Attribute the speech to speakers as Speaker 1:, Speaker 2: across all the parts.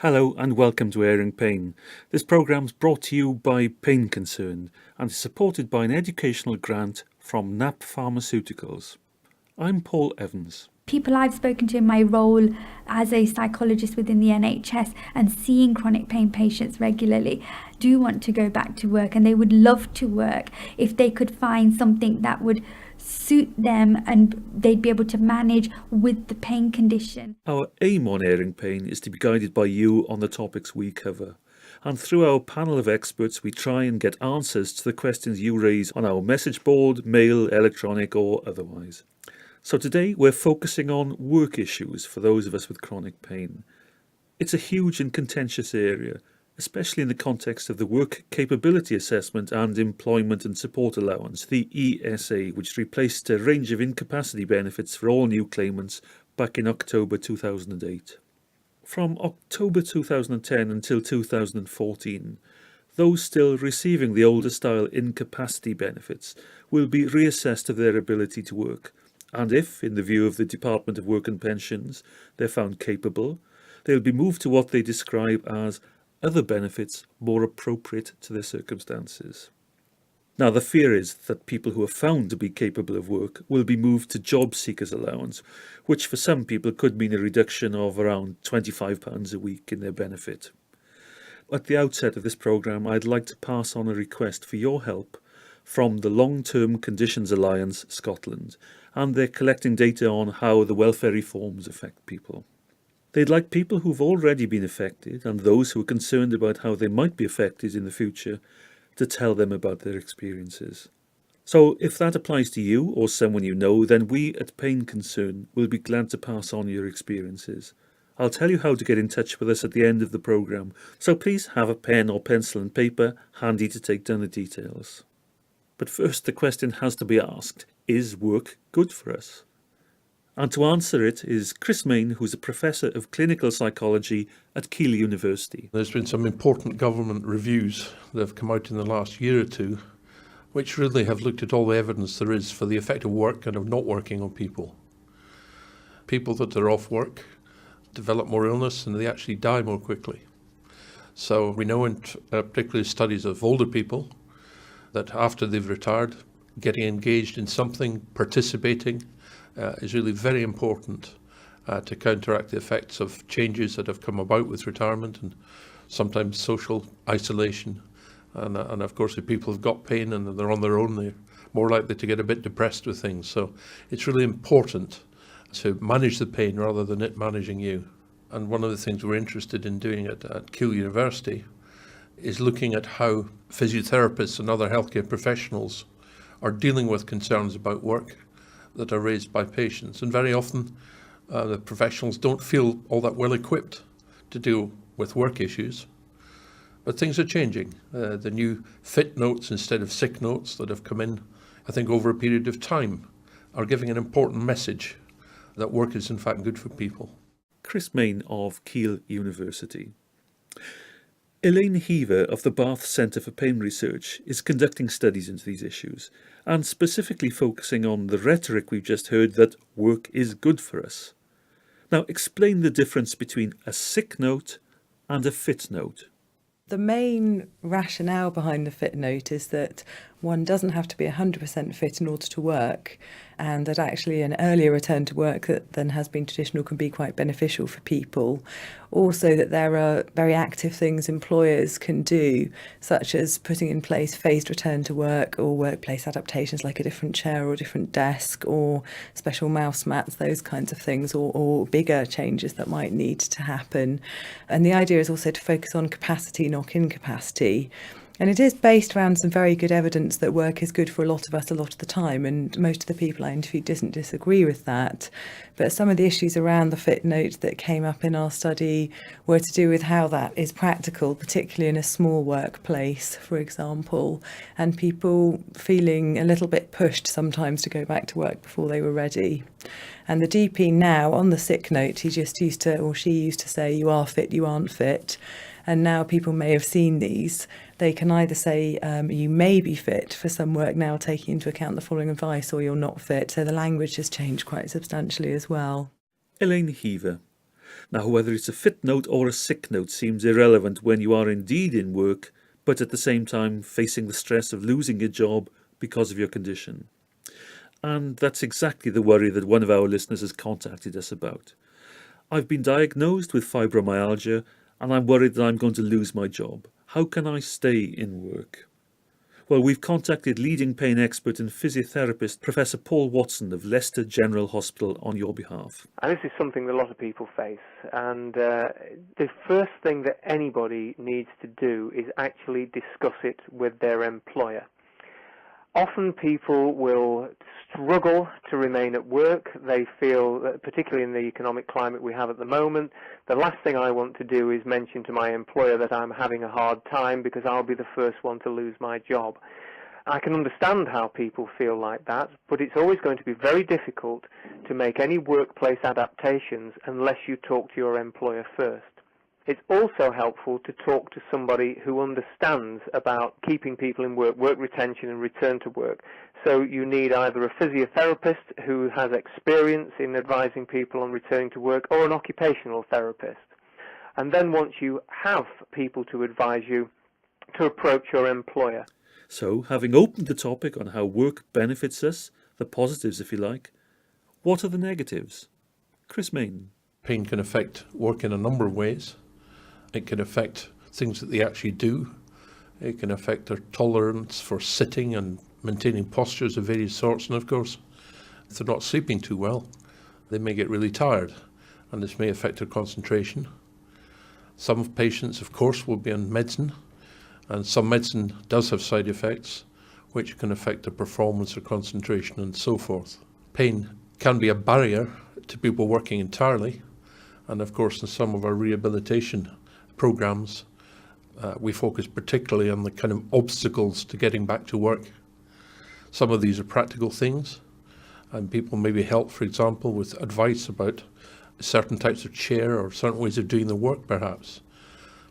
Speaker 1: Hello and welcome to Airing Pain. This programme's brought to you by Pain Concern and is supported by an educational grant from NAP Pharmaceuticals. I'm Paul Evans.
Speaker 2: People I've spoken to in my role as a psychologist within the NHS and seeing chronic pain patients regularly do want to go back to work, and they would love to work if they could find something that would suit them and they'd be able to manage with the pain condition.
Speaker 1: Our aim on Airing Pain is to be guided by you on the topics we cover. And through our panel of experts, we try and get answers to the questions you raise on our message board, mail, electronic or otherwise. So today we're focusing on work issues for those of us with chronic pain. It's a huge and contentious area, especially in the context of the Work Capability Assessment and Employment and Support Allowance, the ESA, which replaced a range of incapacity benefits for all new claimants back in October 2008. From October 2010 until 2014, those still receiving the older style incapacity benefits will be reassessed of their ability to work. And if, in the view of the Department of Work and Pensions, they're found capable, they'll be moved to what they describe as other benefits more appropriate to their circumstances. Now, the fear is that people who are found to be capable of work will be moved to job seekers allowance, which for some people could mean a reduction of around £25 a week in their benefit. At the outset of this programme, I'd like to pass on a request for your help from the Long-Term Conditions Alliance Scotland, and they're collecting data on how the welfare reforms affect people. They'd like people who've already been affected and those who are concerned about how they might be affected in the future to tell them about their experiences. So if that applies to you or someone you know, then we at Pain Concern will be glad to pass on your experiences. I'll tell you how to get in touch with us at the end of the programme, so please have a pen or pencil and paper handy to take down the details. But first the question has to be asked, is work good for us? And to answer it is Chris Mayne, who's a Professor of Clinical Psychology at Keele University.
Speaker 3: There's been some important government reviews that have come out in the last year or two, which really have looked at all the evidence there is for the effect of work and of not working on people. People that are off work develop more illness and they actually die more quickly. So we know in particularly studies of older people that after they've retired, getting engaged in something, participating, is really very important to counteract the effects of changes that have come about with retirement and sometimes social isolation. And of course, if people have got pain and they're on their own, they're more likely to get a bit depressed with things. So it's really important to manage the pain rather than it managing you. And one of the things we're interested in doing at Keele University is looking at how physiotherapists and other healthcare professionals are dealing with concerns about work that are raised by patients. And very often the professionals don't feel all that well equipped to deal with work issues. But things are changing. The new fit notes instead of sick notes that have come in, I think over a period of time, are giving an important message that work is in fact good for people.
Speaker 1: Chris Mayne of Keele University. Elaine Hever of the Bath Centre for Pain Research is conducting studies into these issues and specifically focusing on the rhetoric we've just heard that work is good for us. Now explain the difference between a sick note and a fit note.
Speaker 4: The main rationale behind the fit note is that one doesn't have to be 100% fit in order to work, and that actually an earlier return to work than has been traditional can be quite beneficial for people. Also that there are very active things employers can do, such as putting in place phased return to work or workplace adaptations like a different chair or a different desk or special mouse mats, those kinds of things, or bigger changes that might need to happen. And the idea is also to focus on capacity, not incapacity. And it is based around some very good evidence that work is good for a lot of us a lot of the time, and most of the people I interviewed didn't disagree with that. But some of the issues around the fit note that came up in our study were to do with how that is practical, particularly in a small workplace, for example, and people feeling a little bit pushed sometimes to go back to work before they were ready. And the DP now, on the sick note, he just used to, or she used to say, you are fit, you aren't fit. And now people may have seen these. They can either say you may be fit for some work now, taking into account the following advice, or you're not fit. So the language has changed quite substantially as well.
Speaker 1: Elaine Hever. Now, whether it's a fit note or a sick note seems irrelevant when you are indeed in work, but at the same time facing the stress of losing your job because of your condition. And that's exactly the worry that one of our listeners has contacted us about. I've been diagnosed with fibromyalgia and I'm worried that I'm going to lose my job. How can I stay in work? Well, we've contacted leading pain expert and physiotherapist Professor PaulWatson of Leicester General Hospital on your behalf.
Speaker 5: And this is something that a lot of people face. And the first thing that anybody needs to do is actually discuss it with their employer. Often people will struggle to remain at work. They feel, that particularly in the economic climate we have at the moment, the last thing I want to do is mention to my employer that I'm having a hard time because I'll be the first one to lose my job. I can understand how people feel like that, but it's always going to be very difficult to make any workplace adaptations unless you talk to your employer first. It's also helpful to talk to somebody who understands about keeping people in work, work retention and return to work. So you need either a physiotherapist who has experience in advising people on returning to work or an occupational therapist. And then once you have people to advise you, to approach your employer.
Speaker 1: So, having opened the topic on how work benefits us, the positives if you like, what are the negatives? Chris Main.
Speaker 3: Pain can affect work in a number of ways. It can affect things that they actually do. It can affect their tolerance for sitting and maintaining postures of various sorts. And of course, if they're not sleeping too well, they may get really tired, and this may affect their concentration. Some patients, of course, will be on medicine, and some medicine does have side effects, which can affect their performance or concentration and so forth. Pain can be a barrier to people working entirely, and of course in some of our rehabilitation programs, we focus particularly on the kind of obstacles to getting back to work. Some of these are practical things, and people may be helped, for example, with advice about certain types of chair or certain ways of doing the work, perhaps.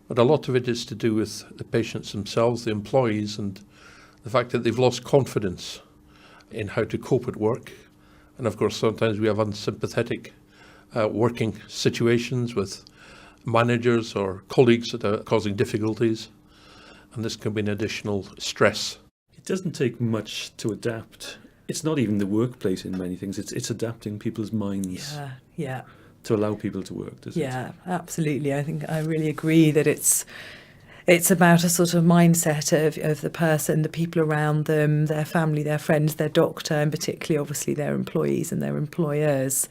Speaker 3: But a lot of it is to do with the patients themselves, the employees, and the fact that they've lost confidence in how to cope at work. And of course, sometimes we have unsympathetic working situations with managers or colleagues that are causing difficulties, and this can be an additional stress.
Speaker 6: It doesn't take much to adapt. It's not even the workplace in many things, it's adapting people's minds to allow people to work, doesn't it?
Speaker 4: Yeah, absolutely. I think I really agree that it's about a sort of mindset of the person, the people around them, their family, their friends, their doctor, and particularly obviously their employees and their employers.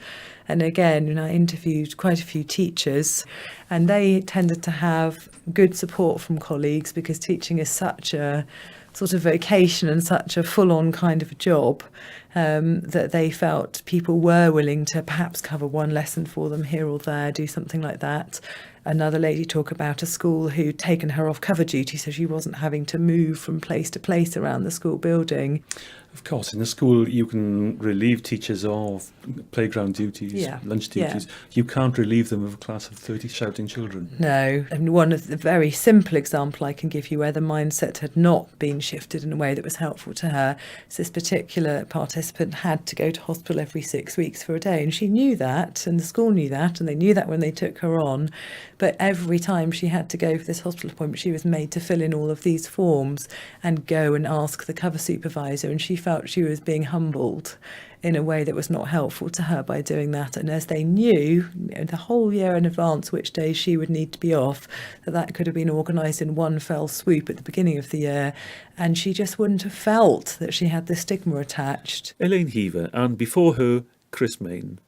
Speaker 4: And again, I interviewed quite a few teachers, and they tended to have good support from colleagues because teaching is such a sort of vocation and such a full-on kind of a job that they felt people were willing to perhaps cover one lesson for them here or there, do something like that. Another lady talked about a school who'd taken her off cover duty so she wasn't having to move from place to place around the school building.
Speaker 6: Of course, in a school you can relieve teachers of playground duties, lunch duties. Yeah. You can't relieve them of a class of 30 shouting children.
Speaker 4: No, and one of the very simple example I can give you where the mindset had not been shifted in a way that was helpful to her is this particular participant had to go to hospital every 6 weeks for a day, and she knew that, and the school knew that, and they knew that when they took her on. But every time she had to go for this hospital appointment, she was made to fill in all of these forms and go and ask the cover supervisor, and she felt she was being humbled in a way that was not helpful to her by doing that. And as they knew the whole year in advance which days she would need to be off, that could have been organised in one fell swoop at the beginning of the year, and she just wouldn't have felt that she had this stigma attached.
Speaker 1: Elaine Hever, and before her, Chris Main.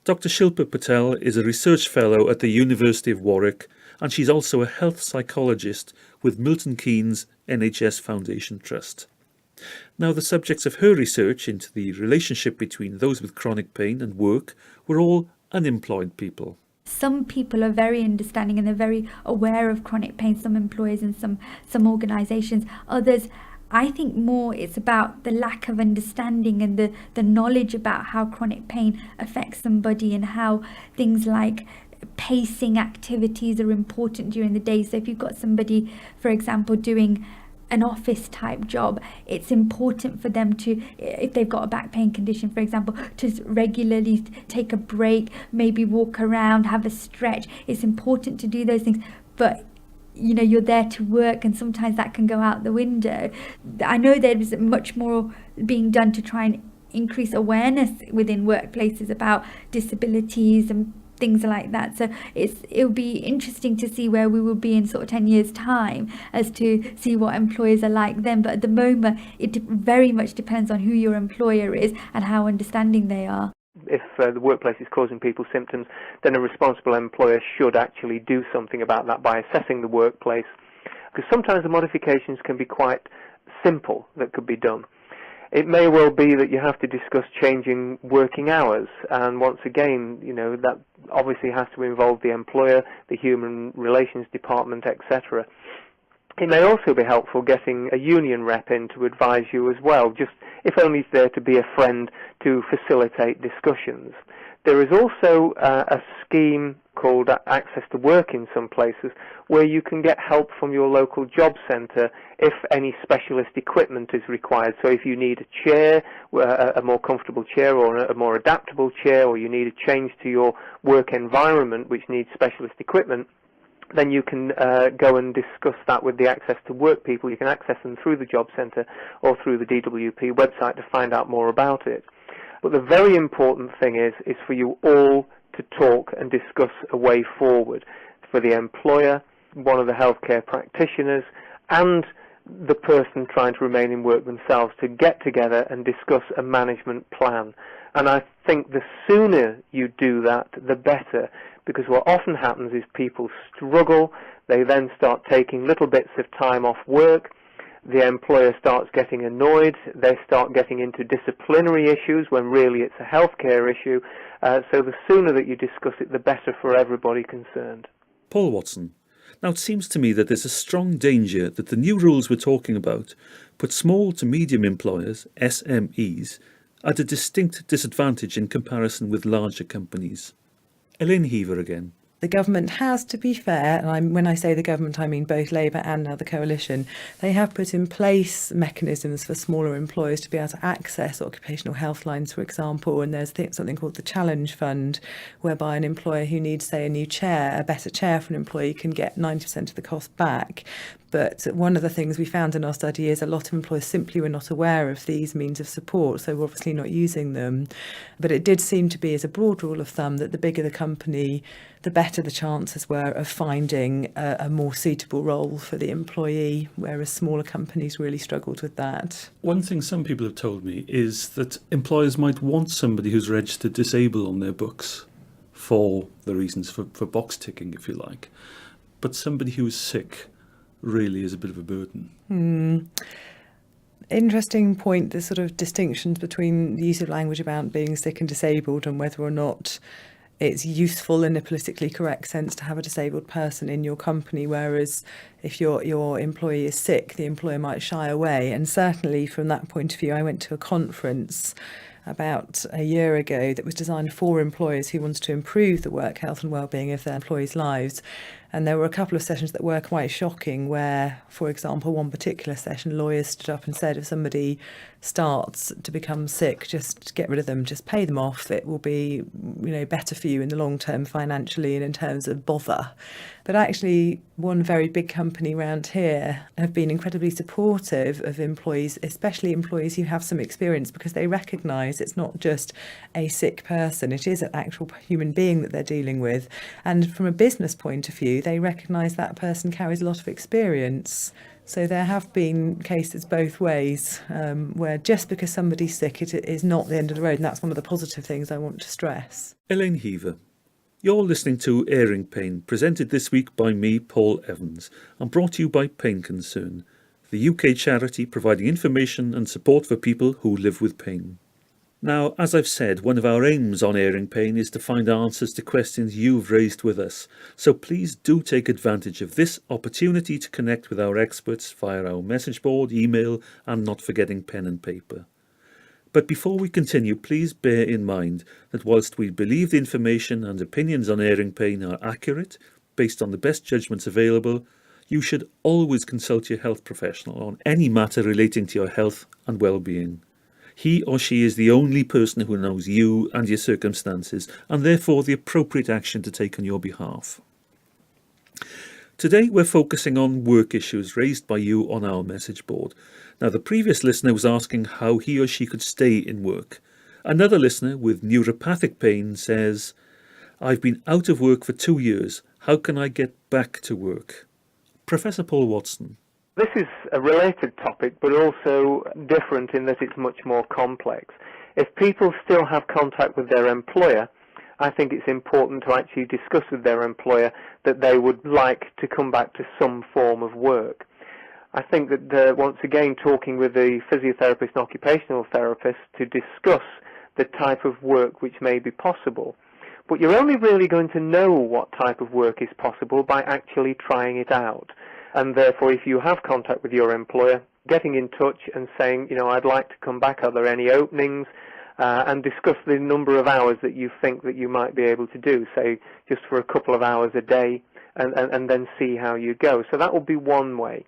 Speaker 1: Dr. Shilpa Patel is a research fellow at the University of Warwick, and she's also a health psychologist with Milton Keynes NHS Foundation Trust. Now, the subjects of her research into the relationship between those with chronic pain and work were all unemployed people.
Speaker 2: Some people are very understanding and they're very aware of chronic pain, some employers and some organisations. Others, I think more it's about the lack of understanding and the knowledge about how chronic pain affects somebody and how things like pacing activities are important during the day. So if you've got somebody, for example, doing an office type job, it's important for them to, if they've got a back pain condition, for example, to regularly take a break, maybe walk around, have a stretch. It's important to do those things. But you're there to work, and sometimes that can go out the window. I know there's much more being done to try and increase awareness within workplaces about disabilities and things like that. So it'll be interesting to see where we will be in sort of 10 years time, as to see what employers are like then. But at the moment, it very much depends on who your employer is and how understanding they are.
Speaker 5: If the workplace is causing people symptoms, then a responsible employer should actually do something about that by assessing the workplace, because sometimes the modifications can be quite simple that could be done. It may well be that you have to discuss changing working hours, and once again, that obviously has to involve the employer, the human relations department, etc. It may also be helpful getting a union rep in to advise you as well, just if only it's there to be a friend to facilitate discussions. There is also a scheme called Access to Work in some places, where you can get help from your local job centre if any specialist equipment is required. So if you need a chair, a more comfortable chair, or a more adaptable chair, or you need a change to your work environment which needs specialist equipment, then you can go and discuss that with the Access to Work people. You can access them through the job centre or through the DWP website to find out more about it. But the very important thing is for you all to talk and discuss a way forward, for the employer, one of the healthcare practitioners, and the person trying to remain in work themselves, to get together and discuss a management plan. And I think the sooner you do that, the better, because what often happens is people struggle, they then start taking little bits of time off work, the employer starts getting annoyed, they start getting into disciplinary issues when really it's a healthcare issue. So the sooner that you discuss it, the better for everybody concerned.
Speaker 1: PaulWatson. Now, it seems to me that there's a strong danger that the new rules we're talking about put small to medium employers, SMEs, at a distinct disadvantage in comparison with larger companies. Elaine Hever again.
Speaker 4: The government has, to be fair, and when I say the government, I mean both Labour and now the Coalition, they have put in place mechanisms for smaller employers to be able to access occupational health lines, for example, and there's something called the Challenge Fund, whereby an employer who needs, say, a new chair, a better chair for an employee, can get 90% of the cost back. But one of the things we found in our study is a lot of employers simply were not aware of these means of support, so we're obviously not using them. But it did seem to be, as a broad rule of thumb, that the bigger the company, the better the chances were of finding a more suitable role for the employee, whereas smaller companies really struggled with that.
Speaker 6: One thing some people have told me is that employers might want somebody who's registered disabled on their books for the reasons for box ticking, if you like. But somebody who's sick really is a bit of a burden.
Speaker 4: Interesting point, the sort of distinctions between the use of language about being sick and disabled and whether or not it's useful in a politically correct sense to have a disabled person in your company, whereas if your employee is sick, the employer might shy away. And certainly from that point of view, I went to a conference about a year ago that was designed for employers who wanted to improve the work health and well-being of their employees' lives. And there were a couple of sessions that were quite shocking where, for example, one particular session, lawyers stood up and said, if somebody starts to become sick, just get rid of them, just pay them off. It will be, better for you in the long term financially and in terms of bother. But actually, one very big company around here have been incredibly supportive of employees, especially employees who have some experience, because they recognise it's not just a sick person, it is an actual human being that they're dealing with. And from a business point of view, they recognise that person carries a lot of experience. So there have been cases both ways, where just because somebody's sick, it is not the end of the road. And that's one of the positive things I want to stress.
Speaker 1: Elaine Hever. You're listening to Airing Pain, presented this week by me, Paul Evans, and brought to you by Pain Concern, the UK charity providing information and support for people who live with pain. Now, as I've said, one of our aims on Airing Pain is to find answers to questions you've raised with us, so please do take advantage of this opportunity to connect with our experts via our message board, email, and not forgetting pen and paper. But before we continue, please bear in mind that whilst we believe the information and opinions on Airing Pain are accurate, based on the best judgments available, You should always consult your health professional on any matter relating to your health and well-being. He or she is the only person who knows you and your circumstances, and therefore the appropriate action to take on your behalf. Today we're focusing on work issues raised by you on our message board. Now, the previous listener was asking how he or she could stay in work. Another listener with neuropathic pain says, "I've been out of work for 2 years. How can I get back to work?" Professor PaulWatson.
Speaker 5: This is a related topic, but also different in that it's much more complex. If people still have contact with their employer, I think it's important to actually discuss with their employer that they would like to come back to some form of work. I think that once again, talking with the physiotherapist and occupational therapist to discuss the type of work which may be possible. But you're only really going to know what type of work is possible by actually trying it out. And therefore, if you have contact with your employer, getting in touch and saying, I'd like to come back, are there any openings? And discuss the number of hours that you think that you might be able to do, say just for a couple of hours a day, and then see how you go. So that will be one way.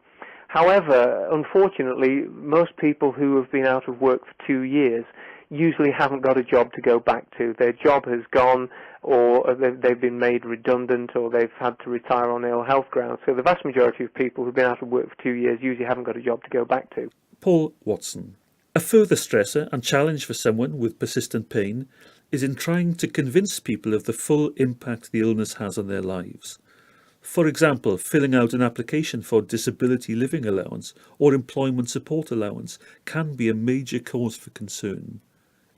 Speaker 5: However, unfortunately, most people who have been out of work for 2 years usually haven't got a job to go back to. Their job has gone, or they've been made redundant, or they've had to retire on ill health grounds. So the vast majority of people who've been out of work for 2 years usually haven't got a job to go back to.
Speaker 1: PaulWatson. A further stressor and challenge for someone with persistent pain is in trying to convince people of the full impact the illness has on their lives. For example, filling out an application for disability living allowance or employment support allowance can be a major cause for concern.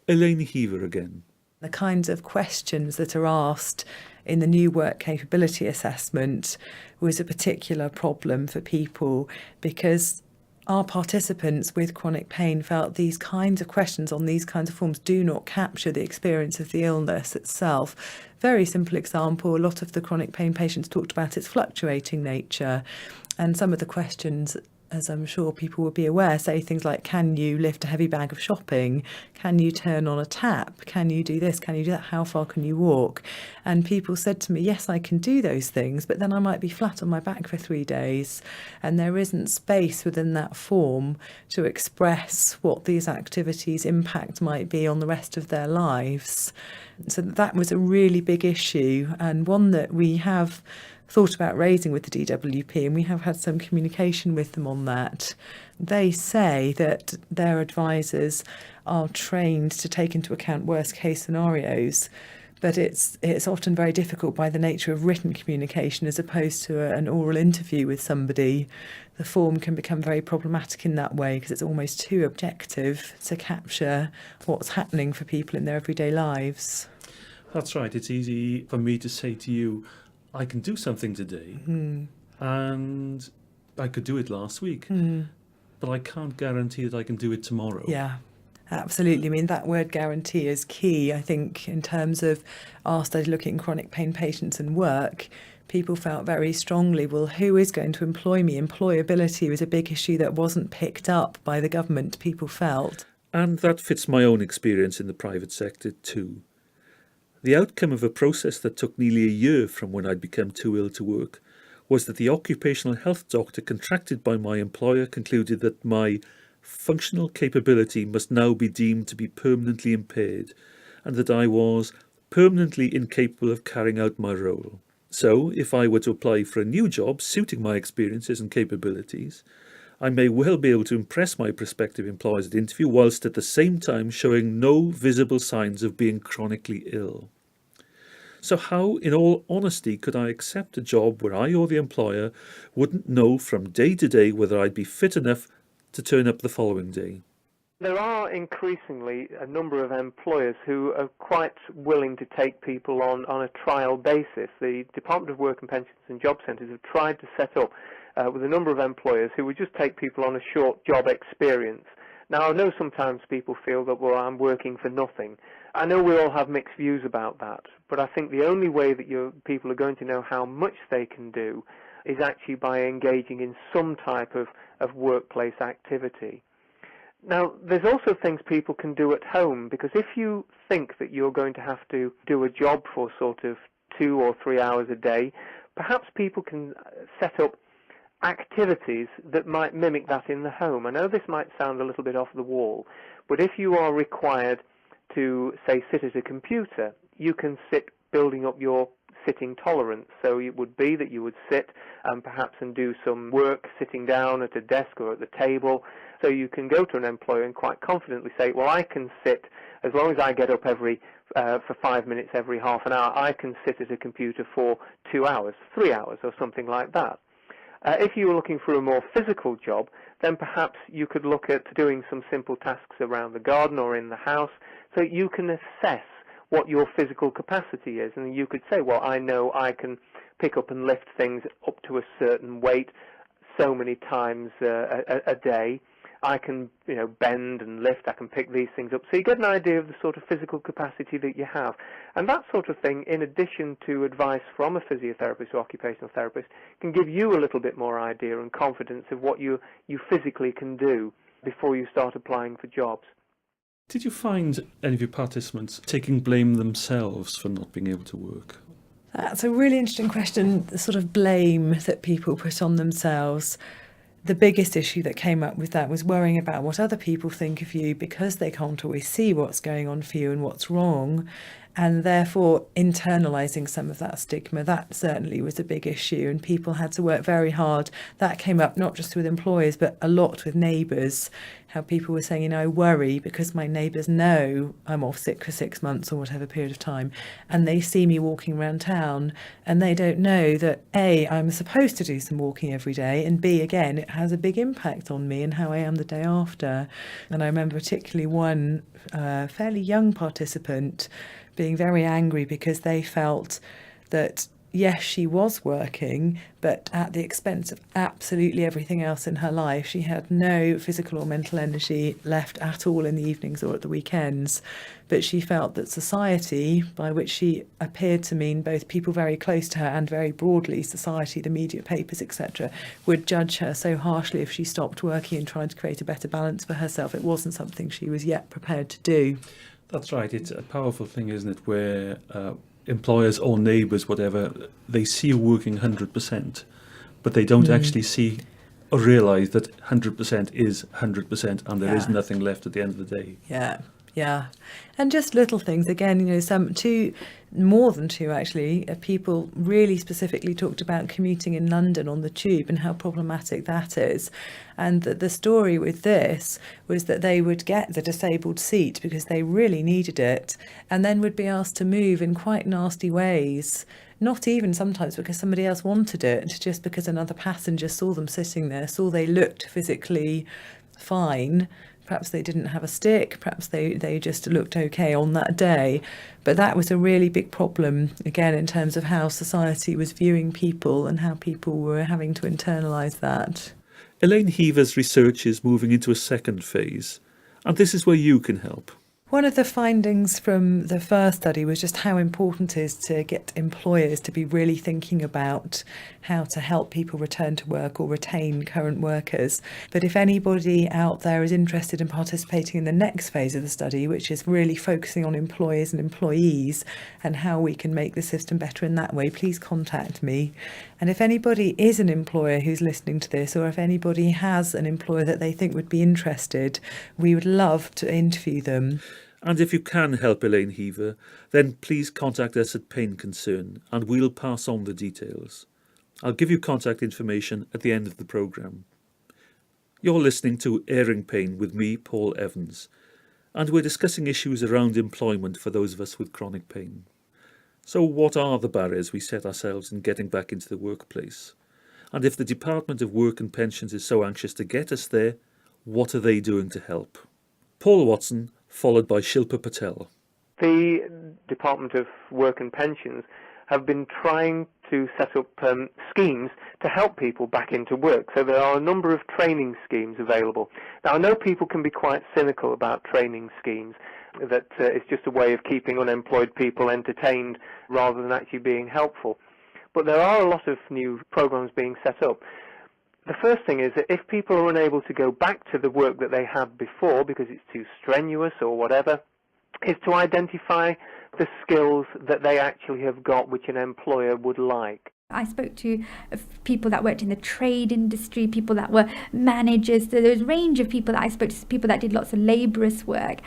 Speaker 1: Elaine Hever again.
Speaker 4: The kinds of questions that are asked in the new work capability assessment was a particular problem for people, because our participants with chronic pain felt these kinds of questions on these kinds of forms do not capture the experience of the illness itself. Very simple example, a lot of the chronic pain patients talked about its fluctuating nature, and some of the questions, as I'm sure people will be aware, say things like, can you lift a heavy bag of shopping? Can you turn on a tap? Can you do this? Can you do that? How far can you walk? And people said to me, yes, I can do those things, but then I might be flat on my back for 3 days, and there isn't space within that form to express what these activities' impact might be on the rest of their lives. So that was a really big issue, and one that we have thought about raising with the DWP, and we have had some communication with them on that. They say that their advisors are trained to take into account worst case scenarios, but it's often very difficult by the nature of written communication as opposed to an oral interview with somebody. The form can become very problematic in that way because it's almost too objective to capture what's happening for people in their everyday lives.
Speaker 6: That's right. It's easy for me to say to you, I can do something today, and I could do it last week, but I can't guarantee that I can do it tomorrow.
Speaker 4: Yeah, absolutely. I mean, that word guarantee is key, I think, in terms of our study looking at chronic pain patients and work. People felt very strongly, well, who is going to employ me? Employability was a big issue that wasn't picked up by the government, people felt.
Speaker 1: And that fits my own experience in the private sector too. The outcome of a process that took nearly a year from when I'd become too ill to work was that the occupational health doctor contracted by my employer concluded that my functional capability must now be deemed to be permanently impaired, and that I was permanently incapable of carrying out my role. So, if I were to apply for a new job suiting my experiences and capabilities, I may well be able to impress my prospective employers at interview whilst at the same time showing no visible signs of being chronically ill. So how, in all honesty, could I accept a job where I or the employer wouldn't know from day to day whether I'd be fit enough to turn up the following day?
Speaker 5: There are increasingly a number of employers who are quite willing to take people on a trial basis. The Department of Work and Pensions and Job Centres have tried to set up with a number of employers who would just take people on a short job experience. Now, I know sometimes people feel that, well, I'm working for nothing. I know we all have mixed views about that, but I think the only way that people are going to know how much they can do is actually by engaging in some type of workplace activity. Now, there's also things people can do at home, because if you think that you're going to have to do a job for sort of 2 or 3 hours a day, perhaps people can set up activities that might mimic that in the home. I know this might sound a little bit off the wall, but if you are required to, say, sit at a computer, you can sit building up your sitting tolerance. So it would be that you would sit perhaps and do some work sitting down at a desk or at the table. So you can go to an employer and quite confidently say, well, I can sit, as long as I get up for 5 minutes every half an hour, I can sit at a computer for 2 hours, 3 hours, or something like that. If you were looking for a more physical job, then perhaps you could look at doing some simple tasks around the garden or in the house, so you can assess what your physical capacity is. And you could say, well, I know I can pick up and lift things up to a certain weight so many times a day. I can, bend and lift, I can pick these things up. So you get an idea of the sort of physical capacity that you have. And that sort of thing, in addition to advice from a physiotherapist or occupational therapist, can give you a little bit more idea and confidence of what you physically can do before you start applying for jobs.
Speaker 6: Did you find any of your participants taking blame themselves for not being able to work?
Speaker 4: That's a really interesting question, the sort of blame that people put on themselves. The biggest issue that came up with that was worrying about what other people think of you because they can't always see what's going on for you and what's wrong, and therefore internalising some of that stigma. That certainly was a big issue, and people had to work very hard. That came up not just with employers but a lot with neighbours, how people were saying, I worry because my neighbours know I'm off sick for 6 months or whatever period of time, and they see me walking around town and they don't know that A, I'm supposed to do some walking every day, and B, again, it has a big impact on me and how I am the day after. And I remember particularly one fairly young participant being very angry because they felt that yes, she was working, but at the expense of absolutely everything else in her life. She had no physical or mental energy left at all in the evenings or at the weekends. But she felt that society, by which she appeared to mean both people very close to her and very broadly society, the media, papers, etc., would judge her so harshly if she stopped working and tried to create a better balance for herself. It wasn't something she was yet prepared to do.
Speaker 6: That's right. It's a powerful thing, isn't it, where employers or neighbours, whatever, they see you working 100%, but they don't actually see or realise that 100% is 100% and there is nothing left at the end of the day.
Speaker 4: Yeah. And just little things. Again, more than two actually, people really specifically talked about commuting in London on the tube and how problematic that is. And the story with this was that they would get the disabled seat because they really needed it, and then would be asked to move in quite nasty ways. Not even sometimes because somebody else wanted it, just because another passenger saw them sitting there, saw they looked physically fine. Perhaps they didn't have a stick, perhaps they just looked okay on that day. But that was a really big problem, again, in terms of how society was viewing people and how people were having to internalise that.
Speaker 1: Elaine Hever's research is moving into a second phase, and this is where you can help.
Speaker 4: One of the findings from the first study was just how important it is to get employers to be really thinking about how to help people return to work or retain current workers. But if anybody out there is interested in participating in the next phase of the study, which is really focusing on employers and employees and how we can make the system better in that way, please contact me. And if anybody is an employer who's listening to this, or if anybody has an employer that they think would be interested, we would love to interview them.
Speaker 1: And if you can help Elaine Hever, then please contact us at Pain Concern and we'll pass on the details. I'll give you contact information at the end of the programme. You're listening to Airing Pain with me, Paul Evans, and we're discussing issues around employment for those of us with chronic pain. So what are the barriers we set ourselves in getting back into the workplace? And if the Department of Work and Pensions is so anxious to get us there, what are they doing to help? PaulWatson, followed by Shilpa Patel.
Speaker 5: The Department of Work and Pensions have been trying to set up schemes to help people back into work. So there are a number of training schemes available. Now, I know people can be quite cynical about training schemes, that it's just a way of keeping unemployed people entertained rather than actually being helpful. But there are a lot of new programs being set up. The first thing is that if people are unable to go back to the work that they had before because it's too strenuous or whatever, is to identify the skills that they actually have got which an employer would like.
Speaker 2: I spoke to people that worked in the trade industry, people that were managers. So there was a range of people that I spoke to, people that did lots of laborious work.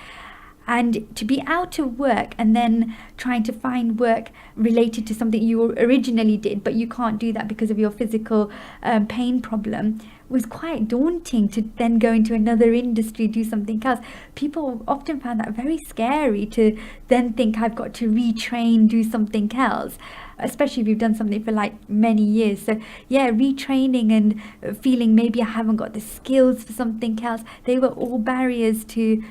Speaker 2: And to be out of work and then trying to find work related to something you originally did, but you can't do that because of your physical pain problem, was quite daunting. To then go into another industry, do something else. People often found that very scary, to then think I've got to retrain, do something else, especially if you've done something for like many years. So yeah, retraining and feeling maybe I haven't got the skills for something else, they were all barriers to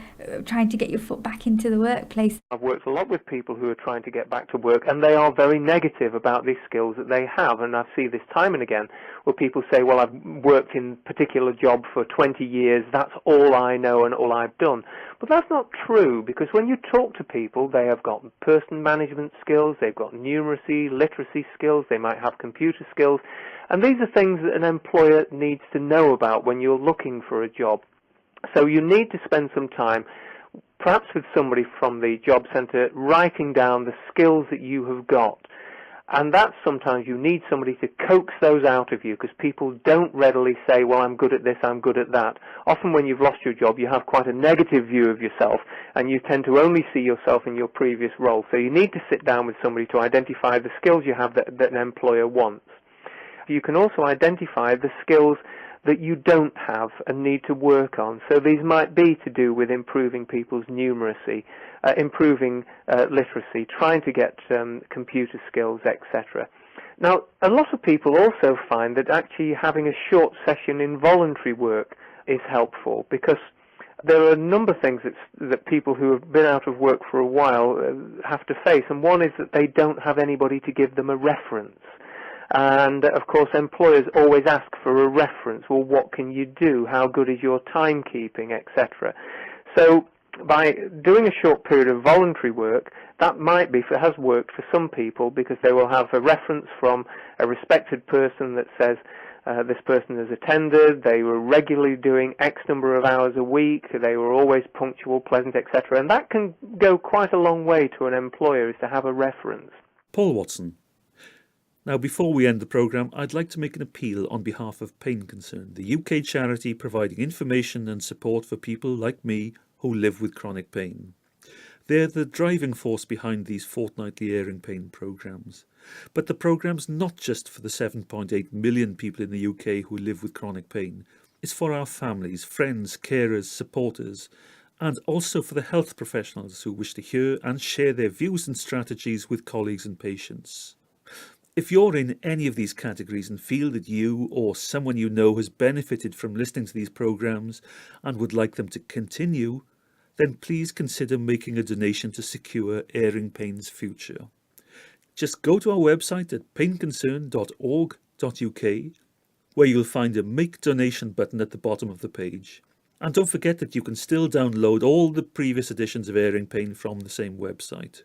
Speaker 2: trying to get your foot back into the workplace.
Speaker 5: I've worked a lot with people who are trying to get back to work, and they are very negative about these skills that they have. And I see this time and again where people say, well, I've worked in a particular job for 20 years, that's all I know and all I've done. But that's not true, because when you talk to people, they have got person management skills, they've got numeracy, literacy skills, they might have computer skills, and these are things that an employer needs to know about when you're looking for a job. So you need to spend some time, perhaps with somebody from the job centre, writing down the skills that you have got. And that's sometimes you need somebody to coax those out of you, because people don't readily say, well, I'm good at this, I'm good at that. Often when you've lost your job, you have quite a negative view of yourself, and you tend to only see yourself in your previous role. So you need to sit down with somebody to identify the skills you have that an employer wants. You can also identify the skills that you don't have and need to work on. So these might be to do with improving people's numeracy, improving literacy, trying to get computer skills, etc. Now, a lot of people also find that actually having a short session in voluntary work is helpful, because there are a number of things that people who have been out of work for a while have to face, and one is that they don't have anybody to give them a reference. And, of course, employers always ask for a reference. Well, what can you do? How good is your timekeeping, etc.? So by doing a short period of voluntary work, that might be, has worked for some people, because they will have a reference from a respected person that says this person has attended, they were regularly doing X number of hours a week, they were always punctual, pleasant, etc. And that can go quite a long way to an employer, is to have a reference.
Speaker 1: PaulWatson. Now, before we end the programme, I'd like to make an appeal on behalf of Pain Concern, the UK charity providing information and support for people like me who live with chronic pain. They're the driving force behind these fortnightly airing pain programmes. But the programme's not just for the 7.8 million people in the UK who live with chronic pain. It's for our families, friends, carers, supporters, and also for the health professionals who wish to hear and share their views and strategies with colleagues and patients. If you're in any of these categories and feel that you or someone you know has benefited from listening to these programmes and would like them to continue, then please consider making a donation to secure Airing Pain's future. Just go to our website at painconcern.org.uk, where you'll find a Make Donation button at the bottom of the page. And don't forget that you can still download all the previous editions of Airing Pain from the same website.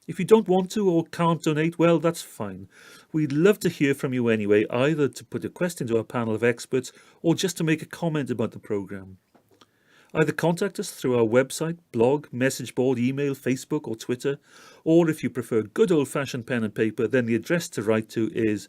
Speaker 1: If you don't want to or can't donate, well, that's fine. We'd love to hear from you anyway, either to put a question to our panel of experts or just to make a comment about the programme. Either contact us through our website, blog, message board, email, Facebook or Twitter, or if you prefer good old-fashioned pen and paper, then the address to write to is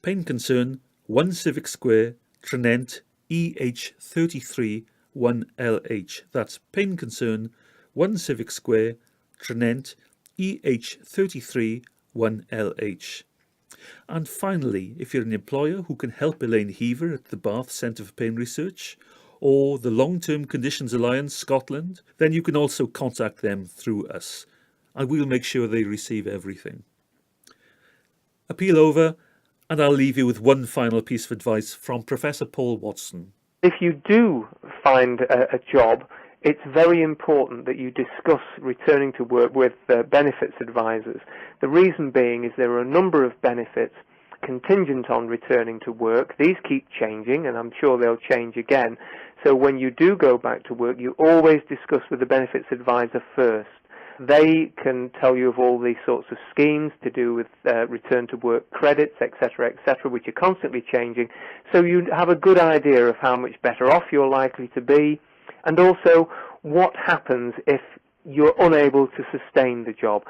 Speaker 1: Pain Concern, 1 Civic Square, Tranent, EH33 1LH. That's Pain Concern, 1 Civic Square, Tranent, EH33 1LH. And finally, if you're an employer who can help Elaine Hever at the Bath Centre for Pain Research or the Long-Term Conditions Alliance Scotland, then you can also contact them through us, and we'll make sure they receive everything. Appeal over, and I'll leave you with one final piece of advice from Professor PaulWatson.
Speaker 5: If you do find a job, it's very important that you discuss returning to work with benefits advisors. The reason being is there are a number of benefits contingent on returning to work. These keep changing, and I'm sure they'll change again. So when you do go back to work, you always discuss with the benefits advisor first. They can tell you of all these sorts of schemes to do with return to work credits, etc., which are constantly changing. So you have a good idea of how much better off you're likely to be, and also what happens if you're unable to sustain the job.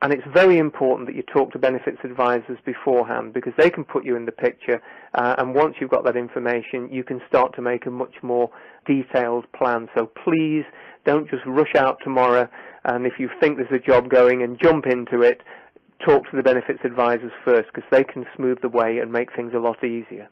Speaker 5: And it's very important that you talk to benefits advisors beforehand, because they can put you in the picture, and once you've got that information, you can start to make a much more detailed plan. So please don't just rush out tomorrow, and if you think there's a job going, and jump into it. Talk to the benefits advisors first, because they can smooth the way and make things a lot easier.